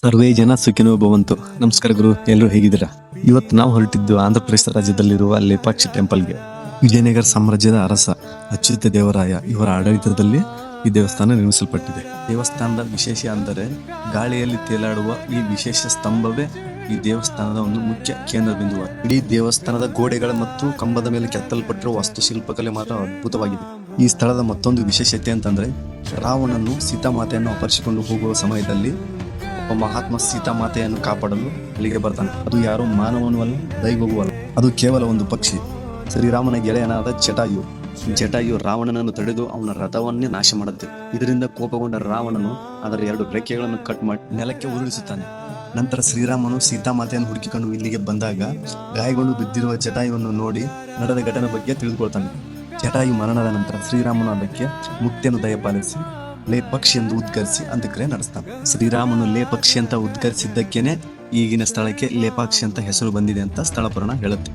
ಸರ್ವೇ ಜನ ಸುಖಿನೋ ಭವಂತು. ನಮಸ್ಕಾರ ಗುರು, ಎಲ್ಲರೂ ಹೇಗಿದ್ದೀರಾ? ಇವತ್ತು ನಾವು ಹೊರಟಿದ್ದು ಆಂಧ್ರ ಪ್ರದೇಶ ರಾಜ್ಯದಲ್ಲಿರುವ ಲೇಪಾಕ್ಷಿ ಟೆಂಪಲ್ಗೆ. ವಿಜಯನಗರ ಸಾಮ್ರಾಜ್ಯದ ಅರಸ ಅಚ್ಯುತ ದೇವರಾಯ ಇವರ ಆಡಳಿತದಲ್ಲಿ ಈ ದೇವಸ್ಥಾನ ನಿರ್ಮಿಸಲ್ಪಟ್ಟಿದೆ. ದೇವಸ್ಥಾನದ ವಿಶೇಷ ಅಂದರೆ ಗಾಳಿಯಲ್ಲಿ ತೇಲಾಡುವ ಈ ವಿಶೇಷ ಸ್ತಂಭವೇ ಈ ದೇವಸ್ಥಾನದ ಒಂದು ಮುಖ್ಯ ಕೇಂದ್ರ ಬಿಂದುವ. ಇಡೀ ದೇವಸ್ಥಾನದ ಗೋಡೆಗಳ ಮತ್ತು ಕಂಬದ ಮೇಲೆ ಕೆತ್ತಲ್ಪಟ್ಟಿರುವ ವಾಸ್ತುಶಿಲ್ಪಕಲೆ ಮಾತ್ರ ಅದ್ಭುತವಾಗಿದೆ. ಈ ಸ್ಥಳದ ಮತ್ತೊಂದು ವಿಶೇಷತೆ ಅಂತಂದ್ರೆ, ರಾವಣನು ಸೀತಾಮಾತೆಯನ್ನು ಅಪಹರಿಸಿಕೊಂಡು ಹೋಗುವ ಸಮಯದಲ್ಲಿ ಒಬ್ಬ ಮಹಾತ್ಮ ಸೀತಾಮಾತೆಯನ್ನು ಕಾಪಾಡಲು ಅಲ್ಲಿಗೆ ಬರ್ತಾನೆ. ಅದು ಯಾರೋ ಮಾನವನೂ ಅಲ್ಲ, ದೈವವೂ ಅಲ್ಲ, ಅದು ಕೇವಲ ಒಂದು ಪಕ್ಷಿ. ಶ್ರೀರಾಮನ ಗೆಳೆಯನಾದ ಜಟಾಯು ರಾವಣನನ್ನು ತಡೆದು ಅವನ ರಥವನ್ನೇ ನಾಶ ಮಾಡುತ್ತೆ. ಇದರಿಂದ ಕೋಪಗೊಂಡ ರಾವಣನು ಅದರ 2 ರೆಕ್ಕೆಗಳನ್ನು ಕಟ್ ಮಾಡಿ ನೆಲಕ್ಕೆ ಉರುಳಿಸುತ್ತಾನೆ. ನಂತರ ಶ್ರೀರಾಮನು ಸೀತಾಮಾತೆಯನ್ನು ಹುಡುಕಿಕೊಂಡು ಇಲ್ಲಿಗೆ ಬಂದಾಗ ಗಾಯಗೊಂಡು ಬಿದ್ದಿರುವ ಜಟಾಯುವನ್ನು ನೋಡಿ ನಡೆದ ಘಟನೆ ಬಗ್ಗೆ ತಿಳಿದುಕೊಳ್ತಾನೆ. ಜಟಾಯು ಮರಣದ ನಂತರ ಶ್ರೀರಾಮನು ಅದಕ್ಕೆ ಮುಕ್ತಿಯನ್ನು ದಯಪಾಲಿಸಿ ಲೇಪಕ್ಷಿ ಎಂದು ಉದ್ಘರಿಸಿ ಅಂತ್ಯಕ್ರಿಯೆ ನಡೆಸ್ತಾನೆ. ಶ್ರೀರಾಮನು ಲೇಪಕ್ಷಿ ಅಂತ ಉದ್ಘರಿಸಿದ್ದಕ್ಕೇನೆ ಈಗಿನ ಸ್ಥಳಕ್ಕೆ ಲೇಪಾಕ್ಷಿ ಅಂತ ಹೆಸರು ಬಂದಿದೆ ಅಂತ ಸ್ಥಳ ಪುರಾಣ ಹೇಳುತ್ತೆ.